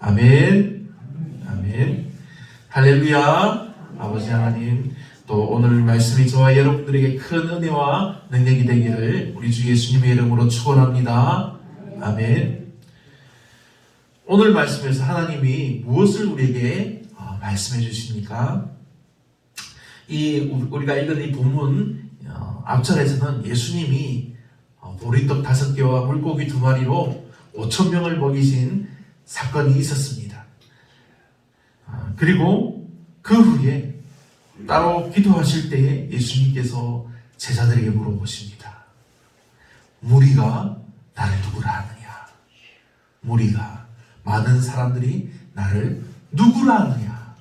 아멘. 아멘. 할렐루야. 아버지 하나님, 또 오늘 말씀이 저와 여러분들에게 큰 은혜와 능력이 되기를 우리 주 예수님의 이름으로 축원합니다. 아멘. 오늘 말씀에서 하나님이 무엇을 우리에게 말씀해 주십니까? 우리가 읽은 이 본문 앞절에서는 예수님이 보리떡 5개와 물고기 2마리로 5,000명을 먹이신 사건이 있었습니다. 그리고 그 후에 따로 기도하실 때에 예수님께서 제자들에게 물어보십니다. 무리가 나를 누구라 하느냐? 무리가, 많은 사람들이 나를 누구라 하느냐?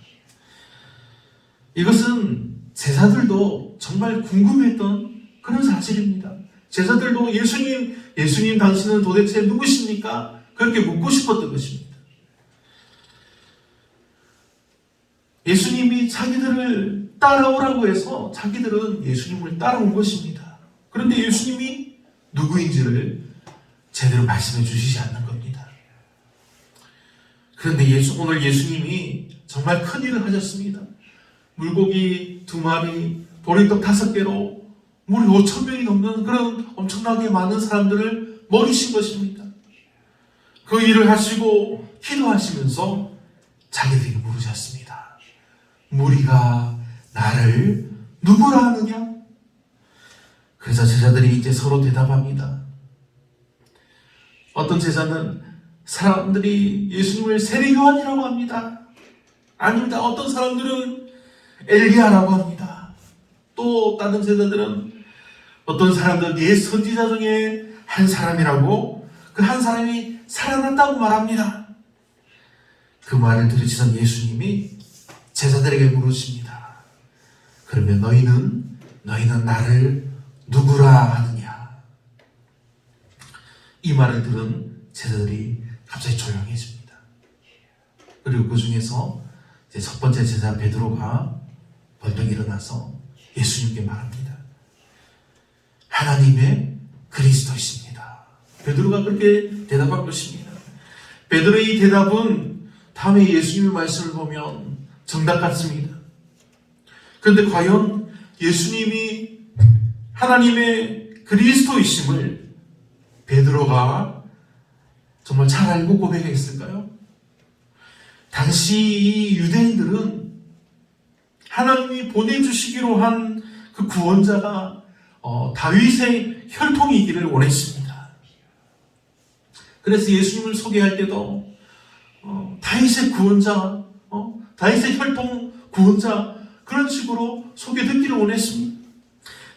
이것은 제자들도 정말 궁금했던 그런 사실입니다. 제자들도 예수님 당신은 도대체 누구십니까? 그렇게 묻고 싶었던 것입니다. 예수님이 자기들을 따라오라고 해서 자기들은 예수님을 따라온 것입니다. 그런데 예수님이 누구인지를 제대로 말씀해 주시지 않는 겁니다. 그런데 오늘 예수님이 정말 큰 일을 하셨습니다. 물고기 2마리, 보리떡 5개로 무려 5,000명이 넘는 그런 엄청나게 많은 사람들을 먹이신 것입니다. 그 일을 하시고 기도하시면서 자기들에게 물으셨습니다. 무리가 나를 누구라 하느냐? 그래서 제자들이 이제 서로 대답합니다. 어떤 제자는 사람들이 예수님을 세례 요한이라고 합니다. 아닙니다. 어떤 사람들은 엘리야라고 합니다. 또 다른 제자들은 어떤 사람들은 옛 선지자 중에 한 사람이라고, 그 한 사람이 살아났다고 말합니다. 그 말을 들으시던 예수님이 제자들에게 물으십니다. 그러면 너희는 나를 누구라 하느냐? 이 말을 들은 제자들이 갑자기 조용해집니다. 그리고 그 중에서 이제 첫 번째 제자 베드로가 벌떡 일어나서 예수님께 말합니다. 하나님의 그리스도이십니다. 베드로가 그렇게 대답한 것입니다. 베드로의 이 대답은 다음에 예수님의 말씀을 보면 정답 같습니다. 그런데 과연 예수님이 하나님의 그리스도이심을 베드로가 정말 잘 알고 고백했을까요? 당시 이 유대인들은 하나님이 보내주시기로 한 그 구원자가 다윗의 혈통이기를 원했습니다. 그래서 예수님을 소개할 때도 다윗의 구원자, 다윗의 혈통 구원자, 그런 식으로 소개 듣기를 원했습니다.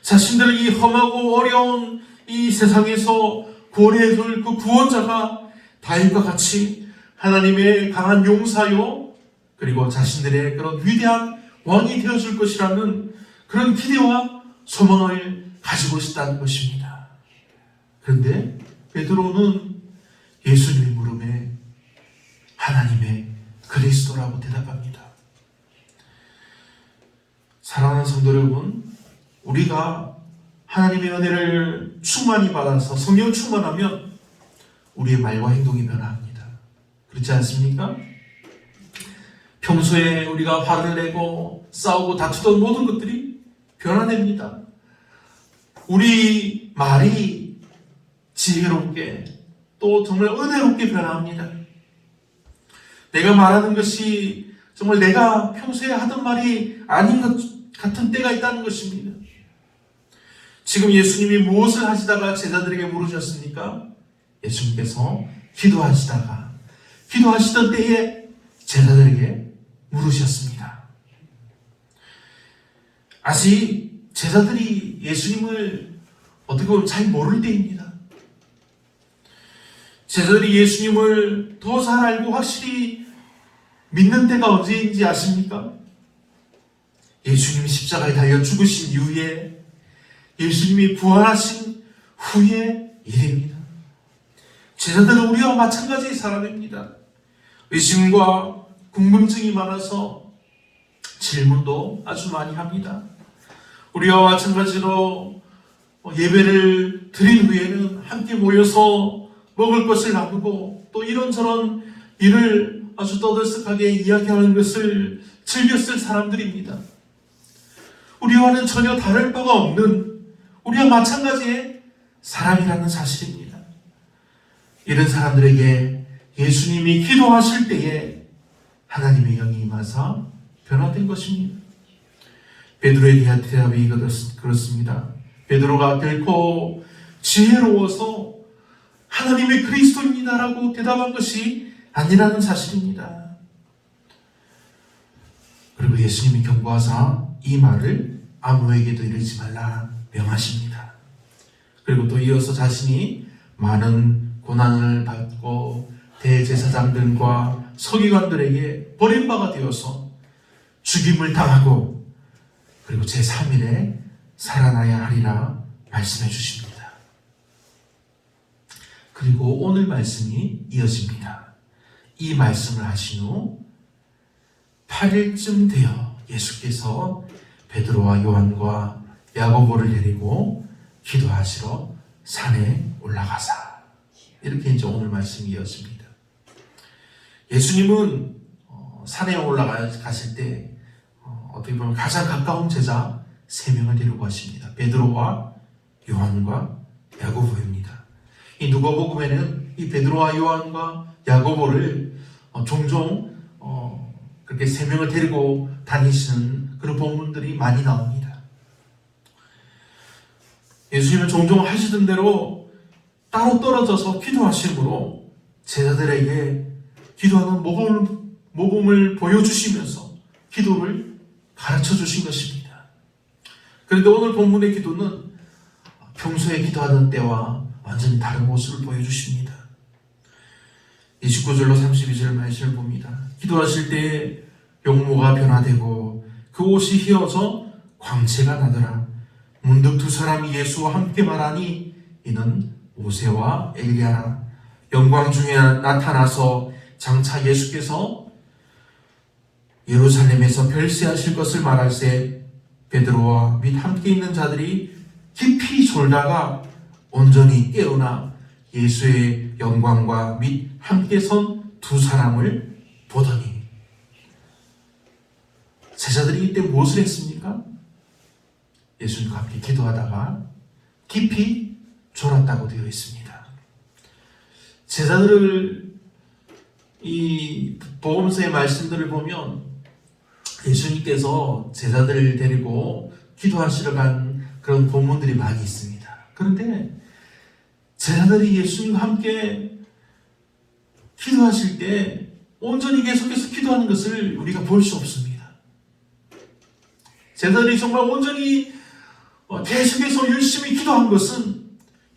자신들 이 험하고 어려운 이 세상에서 구원해 줄 그 구원자가 다윗과 같이 하나님의 강한 용사요, 그리고 자신들의 그런 위대한 왕이 되어줄 것이라는 그런 기대와 소망을 가지고 있었다는 것입니다. 그런데 베드로는 예수님의 물음에 하나님의 그리스도라고 대답합니다. 사랑하는 성도 여러분, 우리가 하나님의 은혜를 충만히 받아서 성령 충만하면 우리의 말과 행동이 변화합니다. 그렇지 않습니까? 평소에 우리가 화를 내고 싸우고 다투던 모든 것들이 변화됩니다. 우리 말이 지혜롭게 또 정말 은혜롭게 변화합니다. 내가 말하는 것이 정말 내가 평소에 하던 말이 아닌 것 같은 때가 있다는 것입니다. 지금 예수님이 무엇을 하시다가 제자들에게 물으셨습니까? 예수님께서 기도하시던 때에 제자들에게 물으셨습니다. 아직 제자들이 예수님을 어떻게 보면 잘 모를 때입니다. 제자들이 예수님을 더 잘 알고 확실히 믿는 때가 언제인지 아십니까? 예수님이 십자가에 달려 죽으신 이후에, 예수님이 부활하신 후의 일입니다. 제자들은 우리와 마찬가지의 사람입니다. 의심과 궁금증이 많아서 질문도 아주 많이 합니다. 우리와 마찬가지로 예배를 드린 후에는 함께 모여서 먹을 것을 나누고 또 이런저런 일을 아주 떠들썩하게 이야기하는 것을 즐겼을 사람들입니다. 우리와는 전혀 다를 바가 없는 우리와 마찬가지의 사람이라는 사실입니다. 이런 사람들에게 예수님이 기도하실 때에 하나님의 영이 임하사 변화된 것입니다. 베드로에 대한 대답이 그렇습니다. 베드로가 결코 지혜로워서 하나님의 그리스도입니다라고 대답한 것이 아니라는 사실입니다. 그리고 예수님이 경고하사 이 말을 아무에게도 이르지 말라 명하십니다. 그리고 또 이어서 자신이 많은 고난을 받고 대제사장들과 서기관들에게 버림받아 되어서 죽임을 당하고 그리고 제3일에 살아나야 하리라 말씀해 주십니다. 그리고 오늘 말씀이 이어집니다. 이 말씀을 하신 후 8일쯤 되어 예수께서 베드로와 요한과 야고보를 데리고 기도하시러 산에 올라가사. 이렇게 이제 오늘 말씀이 이어집니다. 예수님은 산에 올라가실 때 어떻게 보면 가장 가까운 제자 3명을 데리고 가십니다. 베드로와 요한과 야고보입니다. 이 누가복음에는 이 베드로와 요한과 야고보를 종종 그렇게 3명을 데리고 다니시는 그런 본문들이 많이 나옵니다. 예수님은 종종 하시던 대로 따로 떨어져서 기도하심으로 제자들에게 기도하는 모범을 보여주시면서 기도를 가르쳐 주신 것입니다. 그런데 오늘 본문의 기도는 평소에 기도하던 때와 완전히 다른 모습을 보여주십니다. 29절로 32절 말씀을 봅니다. 기도하실 때에 용모가 변화되고 그 옷이 휘어져 광채가 나더라. 문득 두 사람이 예수와 함께 말하니 이는 모세와 엘리야라. 영광 중에 나타나서 장차 예수께서 예루살렘에서 별세하실 것을 말할세 베드로와 및 함께 있는 자들이 깊이 졸다가 온전히 깨어나 예수의 영광과 및 함께 선 두 사람을 보더니. 제자들이 이때 무엇을 했습니까? 예수님과 함께 기도하다가 깊이 졸았다고 되어 있습니다. 제자들을 이 복음서의 말씀들을 보면 예수님께서 제자들을 데리고 기도하시러 간 그런 본문들이 많이 있습니다. 그런데 제자들이 예수님과 함께 기도하실 때 온전히 계속해서 기도하는 것을 우리가 볼 수 없습니다. 제자들이 정말 온전히 계속해서 열심히 기도한 것은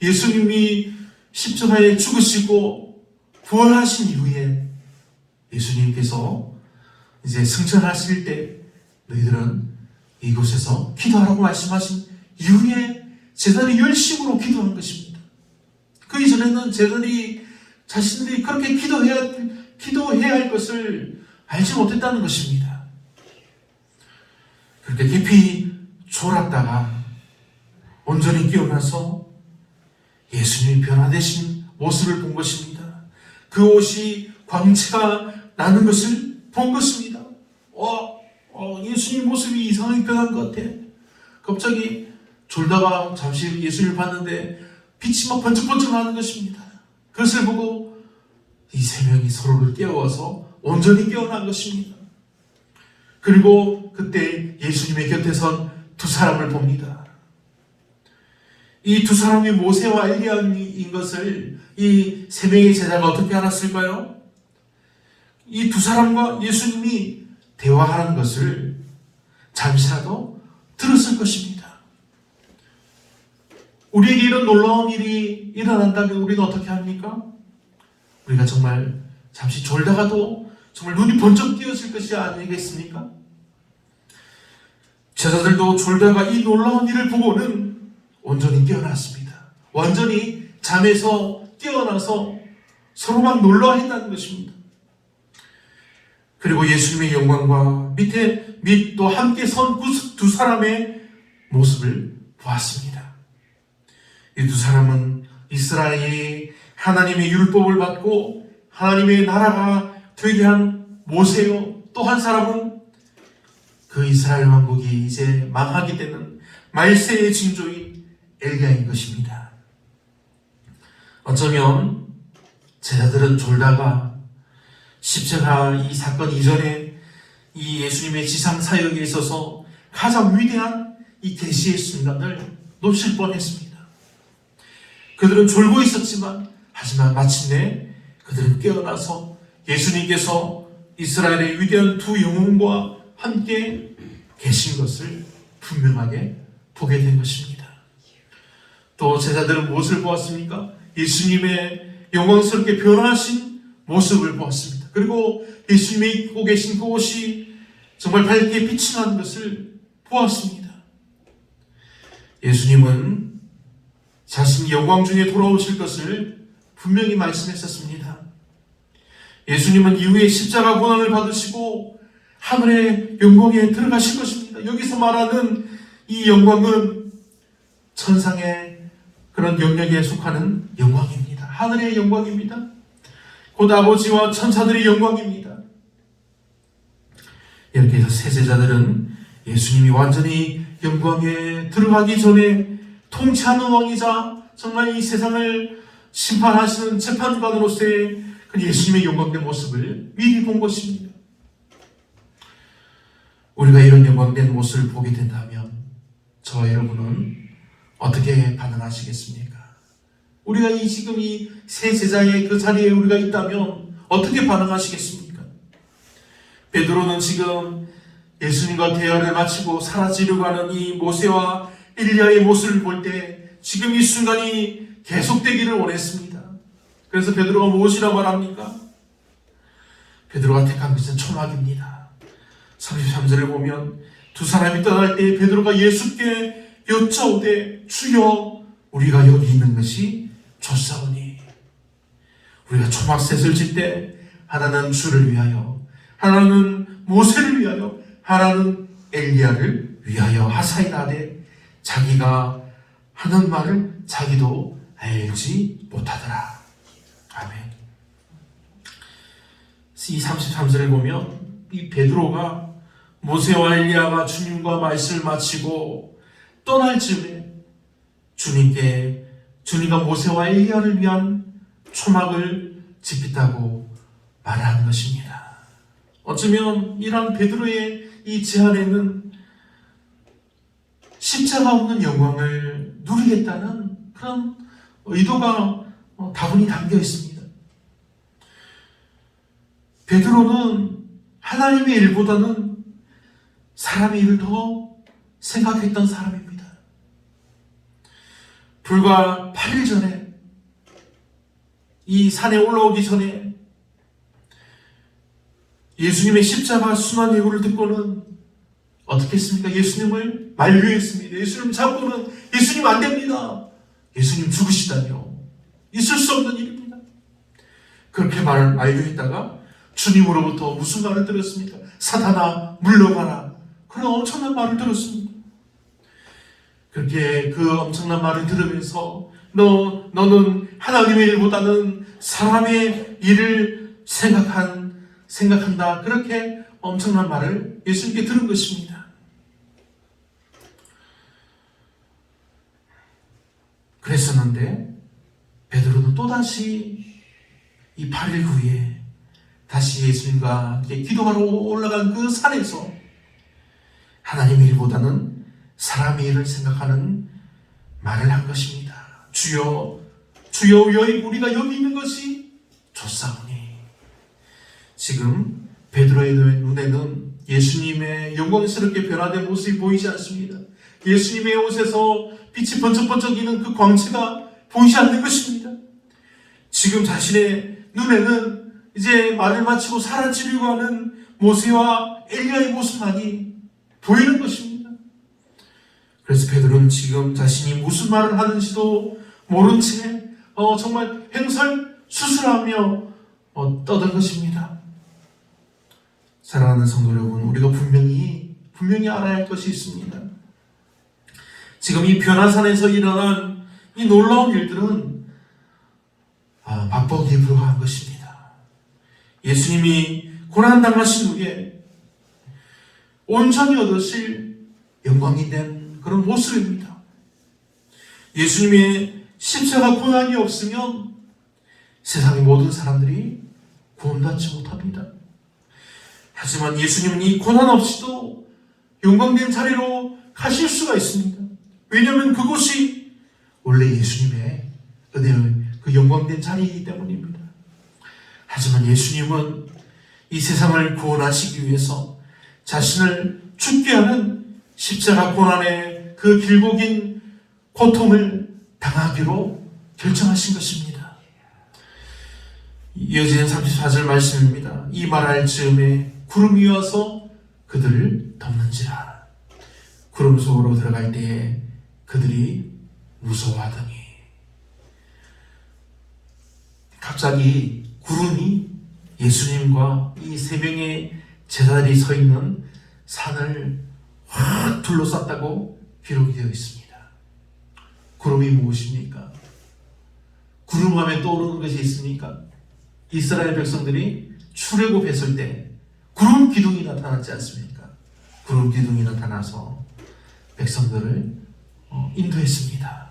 예수님이 십자가에 죽으시고 부활하신 이후에 예수님께서 이제 승천하실 때 너희들은 이곳에서 기도하라고 말씀하신 이후에 제자들이 열심으로 기도한 것입니다. 그 이전에는 제자들이 자신들이 그렇게 기도해야 할 것을 알지 못했다는 것입니다. 그렇게 깊이 졸았다가 온전히 깨어나서 예수님이 변화되신 모습을 본 것입니다. 그 옷이 광채가 나는 것을 본 것입니다. 예수님 모습이 이상하게 변한 것 같아. 갑자기 졸다가 잠시 예수님을 봤는데 빛이 막 번쩍번쩍 나는 것입니다. 그것을 보고 이 3명이 서로를 깨워서 온전히 깨어난 것입니다. 그리고 그때 예수님의 곁에 선 두 사람을 봅니다. 이 두 사람이 모세와 엘리야인 것을 이 3명의 제자가 어떻게 알았을까요? 이 두 사람과 예수님이 대화하는 것을 잠시라도 들었을 것입니다. 우리에게 이런 놀라운 일이 일어난다면 우리는 어떻게 합니까? 우리가 정말 잠시 졸다가도 정말 눈이 번쩍 띄어질 것이 아니겠습니까? 제자들도 졸다가 이 놀라운 일을 보고는 온전히 깨어났습니다. 완전히 잠에서 깨어나서 서로 막 놀라워했다는 것입니다. 그리고 예수님의 영광과 및 또 함께 선 두 사람의 모습을 보았습니다. 이 두 사람은 이스라엘이 하나님의 율법을 받고 하나님의 나라가 되게 한 모세요. 또 한 사람은 그 이스라엘 왕국이 이제 망하게 되는 말세의 징조인 엘리야인 것입니다. 어쩌면 제자들은 졸다가 십자가 이 사건 이전에 이 예수님의 지상 사역에 있어서 가장 위대한 이 계시의 순간을 놓칠 뻔했습니다. 그들은 졸고 있었지만 하지만 마침내 그들은 깨어나서 예수님께서 이스라엘의 위대한 두 영웅과 함께 계신 것을 분명하게 보게 된 것입니다. 또 제자들은 무엇을 보았습니까? 예수님의 영광스럽게 변화하신 모습을 보았습니다. 그리고 예수님이 입고 계신 그 옷이 정말 밝게 빛이 나는 것을 보았습니다. 예수님은 자신이 영광 중에 돌아오실 것을 분명히 말씀했었습니다. 예수님은 이후에 십자가 고난을 받으시고 하늘의 영광에 들어가실 것입니다. 여기서 말하는 이 영광은 천상의 그런 영역에 속하는 영광입니다. 하늘의 영광입니다. 곧 아버지와 천사들의 영광입니다. 이렇게 해서 세 제자들은 예수님이 완전히 영광에 들어가기 전에 통치하는 왕이자 정말 이 세상을 심판하시는 재판관으로서의 그 예수님의 영광된 모습을 미리 본 것입니다. 우리가 이런 영광된 모습을 보게 된다면 저와 여러분은 어떻게 반응하시겠습니까? 우리가 지금 이 세 제자의 그 자리에 우리가 있다면 어떻게 반응하시겠습니까? 베드로는 지금 예수님과 대화를 마치고 사라지려고 하는 이 모세와 엘리야의 모습을 볼 때 지금 이 순간이 계속되기를 원했습니다. 그래서 베드로가 무엇이라고 말합니까? 베드로가 택한 것은 초막입니다. 33절을 보면 두 사람이 떠날 때 베드로가 예수께 여짜오되 주여 우리가 여기 있는 것이 좋사오니. 우리가 초막셋을 질 때 하나는 주를 위하여, 하나는 모세를 위하여, 하나는 엘리야를 위하여 하사이다 하되 자기가 하는 말을 자기도 알지 못하더라. 아멘. 이 33절을 보면 이 베드로가 모세와 엘리야가 주님과 말씀을 마치고 떠날 즈음에 주님과 모세와 엘리야를 위한 초막을 짓겠다고 말하는 것입니다. 어쩌면 이런 베드로의 이 제안에는 십자가 없는 영광을 누리겠다는 그런 의도가 다분히 담겨 있습니다. 베드로는 하나님의 일보다는 사람의 일을 더 생각했던 사람입니다. 불과 8일 전에 이 산에 올라오기 전에 예수님의 십자가 순환 예고를 듣고는 어떻게 했습니까? 예수님을 만류했습니다. 예수님 잡고는 예수님 안 됩니다. 예수님 죽으시다니요. 있을 수 없는 일입니다. 그렇게 만류했다가 주님으로부터 무슨 말을 들었습니까? 사탄아 물러가라. 그런 엄청난 말을 들었습니다. 그렇게 그 엄청난 말을 들으면서 너는 하나님의 일보다는 사람의 일을 생각한다. 그렇게 엄청난 말을 예수님께 들은 것입니다. 그랬었는데 베드로는 또다시 이 8일 후에 다시 예수님과 기도하러 올라간 그 산에서 하나님의 일보다는 사람의 일을 생각하는 말을 한 것입니다. 주여 우리가 여기 있는 것이 좋사오니. 지금 베드로의 눈에는 예수님의 영광스럽게 변화된 모습이 보이지 않습니다. 예수님의 옷에서 빛이 번쩍번쩍이는 그 광채가 보이지 않는 것입니다. 지금 자신의 눈에는 이제 말을 마치고 사라지려고 하는 모세와 엘리야의 모습만이 보이는 것입니다. 그래서 베드로는 지금 자신이 무슨 말을 하는지도 모른 채 정말 횡설수설하며 떠든 것입니다. 사랑하는 성도 여러분, 우리가 분명히 알아야 할 것이 있습니다. 지금 이 변화산에서 일어난 이 놀라운 일들은 맛보기에 불과한 것입니다. 예수님이 고난당하신 후에 온전히 얻으실 영광이 된 그런 모습입니다. 예수님의 십자가 고난이 없으면 세상의 모든 사람들이 구원받지 못합니다. 하지만 예수님은 이 고난 없이도 영광된 자리로 가실 수가 있습니다. 왜냐하면 그곳이 원래 예수님의 은혜의 그 영광된 자리이기 때문입니다. 하지만 예수님은 이 세상을 구원하시기 위해서 자신을 죽게 하는 십자가 고난의 그 길고 긴 고통을 당하기로 결정하신 것입니다. 이어지는 34절 말씀입니다. 이 말할 즈음에 구름이 와서 그들을 덮는지라. 구름 속으로 들어갈 때에 그들이 무서워하더니, 갑자기 구름이 예수님과 이 세 명의 제자들이 서 있는 산을 확 둘러쌌다고 기록이 되어 있습니다. 구름이 무엇입니까? 구름하면 떠오르는 것이 있습니까? 이스라엘 백성들이 출애굽했을 때 구름 기둥이 나타났지 않습니까? 구름 기둥이 나타나서 백성들을 인도했습니다.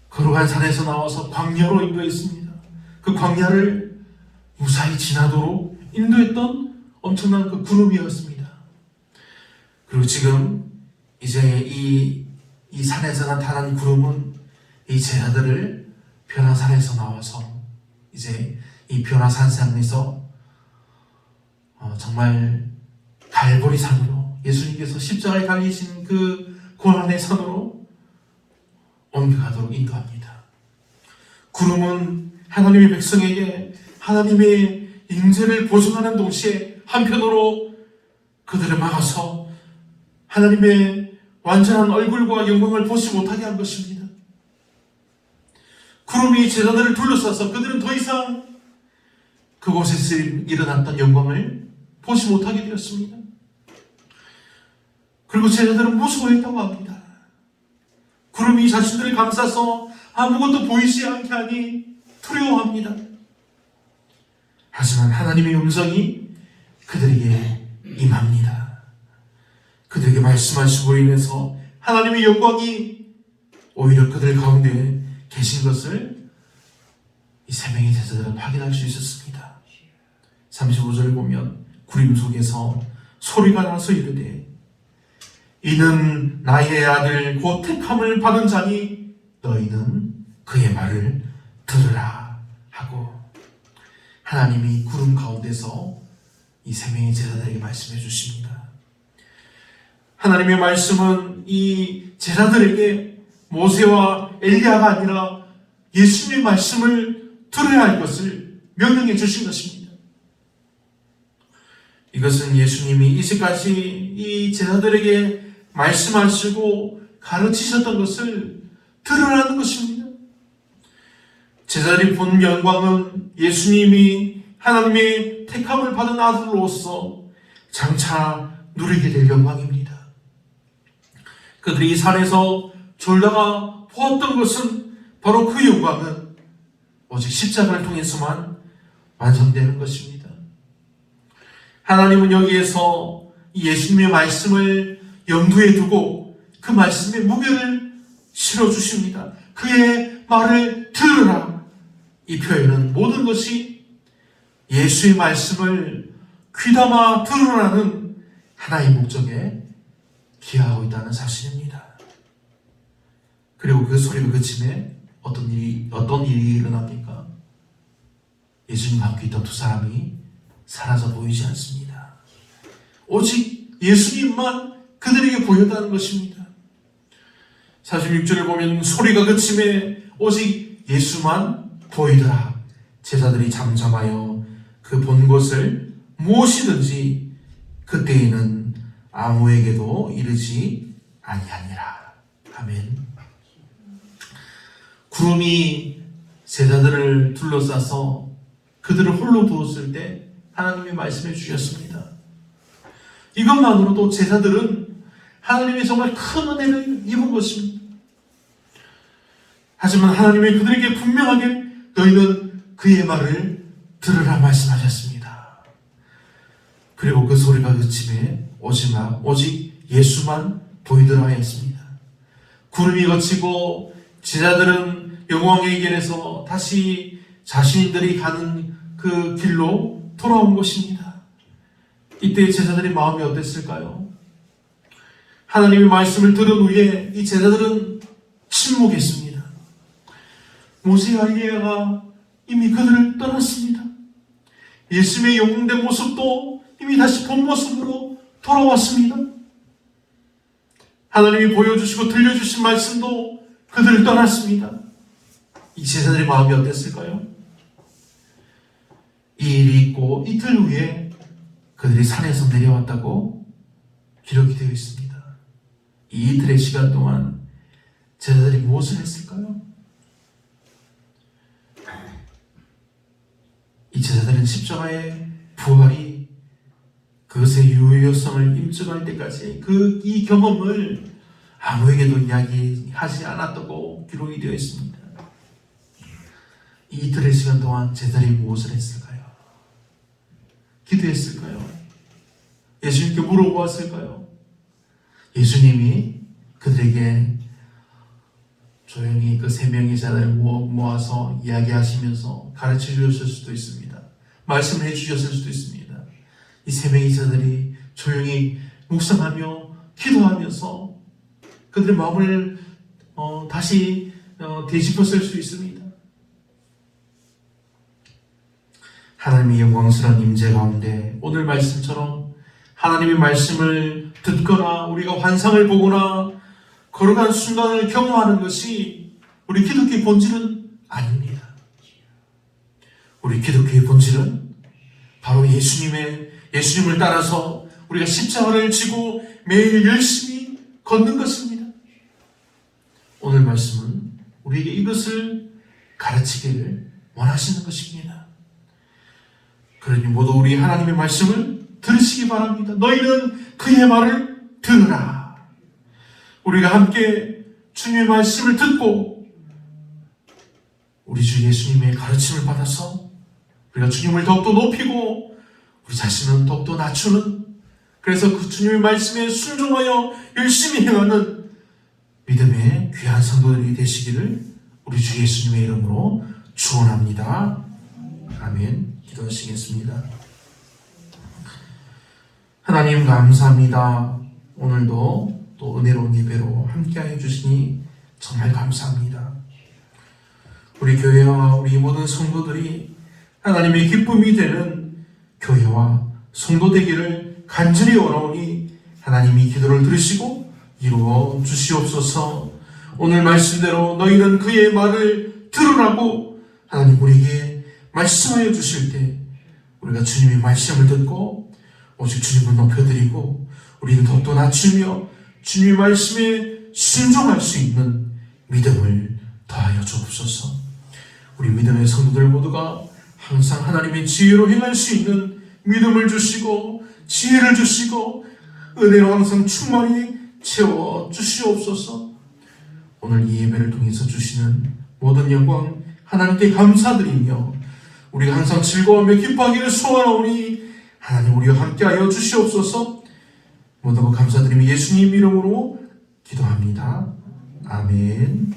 거룩한 산에서 나와서 광야로 인도했습니다. 그 광야를 무사히 지나도록 인도했던 엄청난 그 구름이었습니다. 그리고 지금 이제 이 산에서 나타난 구름은 이 제자들을 변화산에서 나와서 이제 이 변화산상에서 정말 갈보리산으로, 예수님께서 십자가에 달리신 그 고난의 산으로 옮겨가도록 인도합니다. 구름은 하나님의 백성에게 하나님의 임재를 보증하는 동시에 한편으로 그들을 막아서 하나님의 완전한 얼굴과 영광을 보지 못하게 한 것입니다. 구름이 제자들을 둘러싸서 그들은 더 이상 그곳에서 일어났던 영광을 보지 못하게 되었습니다. 그리고 제자들은 무서워했다고 합니다. 구름이 자신들을 감싸서 아무것도 보이지 않게 하니 두려워합니다. 하지만 하나님의 음성이 그들에게 임합니다. 그들에게 말씀하심으로 인해서 하나님의 영광이 오히려 그들 가운데 계신 것을 이 세 명의 제자들은 확인할 수 있었습니다. 35절을 보면 구름 속에서 소리가 나서 이르되 이는 나의 아들 곧 택함을 받은 자니 너희는 그의 말을 들으라 하고, 하나님이 구름 가운데서 이 세 명의 제자들에게 말씀해 주십니다. 하나님의 말씀은 이 제자들에게 모세와 엘리야가 아니라 예수님의 말씀을 들어야 할 것을 명령해 주신 것입니다. 이것은 예수님이 이제까지 이 제자들에게 말씀하시고 가르치셨던 것을 들으라는 것입니다. 제자들이 본 영광은 예수님이 하나님의 택함을 받은 아들로서 장차 누리게 될 영광입니다. 그들이 이 산에서 졸다가 보았던 것은 바로 그 영광은 오직 십자가를 통해서만 완성되는 것입니다. 하나님은 여기에서 예수님의 말씀을 염두에 두고 그 말씀의 무게를 실어주십니다. 그의 말을 들으라. 이 표현은 모든 것이 예수의 말씀을 귀담아 들으라는 하나의 목적에 기하고 있다는 사실입니다. 그리고 그 소리가 그침에 어떤 일이 일어납니까? 예수님과 함께 있던 두 사람이 사라져 보이지 않습니다. 오직 예수님만 그들에게 보였다는 것입니다. 46절을 보면 소리가 그침에 오직 예수만 보이더라. 제자들이 잠잠하여 그 본 것을 무엇이든지 그때에는 아무에게도 이르지 아니하니라. 아멘. 구름이 제자들을 둘러싸서 그들을 홀로 두었을 때 하나님이 말씀해 주셨습니다. 이것만으로도 제자들은 하나님의 정말 큰 은혜를 입은 것입니다. 하지만 하나님이 그들에게 분명하게 너희는 그의 말을 들으라 말씀하셨습니다. 그리고 그 소리가 그침에 오직 예수만 보이더라 하였습니다. 구름이 걷히고 제자들은 영광의 길에서 다시 자신들이 가는 그 길로 돌아온 것입니다. 이때 제자들의 마음이 어땠을까요? 하나님의 말씀을 들은 후에 이 제자들은 침묵했습니다. 모세와 엘리야가 이미 그들을 떠났습니다. 예수님의 영웅된 모습도 이미 다시 본 모습으로 돌아왔습니다. 하나님이 보여주시고 들려주신 말씀도 그들을 떠났습니다. 이 제자들의 마음이 어땠을까요? 이 일이 있고 이틀 후에 그들이 산에서 내려왔다고 기록이 되어 있습니다. 이 이틀의 시간 동안 제자들이 무엇을 했을까요? 이 제자들은 십자가의 부활이 그것의 유효성을 인증할 때까지 이 경험을 아무에게도 이야기하지 않았다고 기록이 되어 있습니다. 이 이틀의 시간 동안 제자들이 무엇을 했을까요? 기도했을까요? 예수님께 물어보았을까요? 예수님이 그들에게 조용히 그 세 명의 제자들을 모아서 이야기하시면서 가르쳐 주셨을 수도 있습니다. 말씀을 해주셨을 수도 있습니다. 이 세 명의 제자들이 조용히 묵상하며 기도하면서 그들의 마음을 다시 되짚었을 수 있습니다. 하나님의 영광스러운 임재 가운데 오늘 말씀처럼 하나님의 말씀을 듣거나 우리가 환상을 보거나 걸어간 순간을 경험하는 것이 우리 기독교의 본질은 아닙니다. 우리 기독교의 본질은 바로 예수님을 따라서 우리가 십자가를 지고 매일 열심히 걷는 것입니다. 오늘 말씀은 우리에게 이것을 가르치기를 원하시는 것입니다. 그러니 모두 우리 하나님의 말씀을 들으시기 바랍니다. 너희는 그의 말을 들으라. 우리가 함께 주님의 말씀을 듣고 우리 주 예수님의 가르침을 받아서 우리가 주님을 더욱더 높이고 우리 자신은 더욱더 낮추는, 그래서 그 주님의 말씀에 순종하여 열심히 행하는 믿음의 귀한 성도들이 되시기를 우리 주 예수님의 이름으로 축원합니다. 아멘. 기도하시겠습니다. 하나님 감사합니다. 오늘도 또 은혜로운 예배로 함께하여 주시니 정말 감사합니다. 우리 교회와 우리 모든 성도들이 하나님의 기쁨이 되는 교회와 성도 되기를 간절히 원하오니 하나님이 기도를 들으시고 이루어 주시옵소서. 오늘 말씀대로 너희는 그의 말을 들으라고 하나님 우리에게 말씀하여 주실 때 우리가 주님의 말씀을 듣고 오직 주님을 높여드리고 우리는 더욱더 낮추며 주님의 말씀에 순종할 수 있는 믿음을 더하여 주옵소서. 우리 믿음의 성도들 모두가 항상 하나님의 지혜로 행할 수 있는 믿음을 주시고 지혜를 주시고 은혜로 항상 충만히 채워 주시옵소서. 오늘 이 예배를 통해서 주시는 모든 영광 하나님께 감사드리며 우리가 항상 즐거워하며 기뻐하기를 소원하오니 하나님 우리와 함께하여 주시옵소서. 모든 것 감사드리며 예수님 이름으로 기도합니다. 아멘.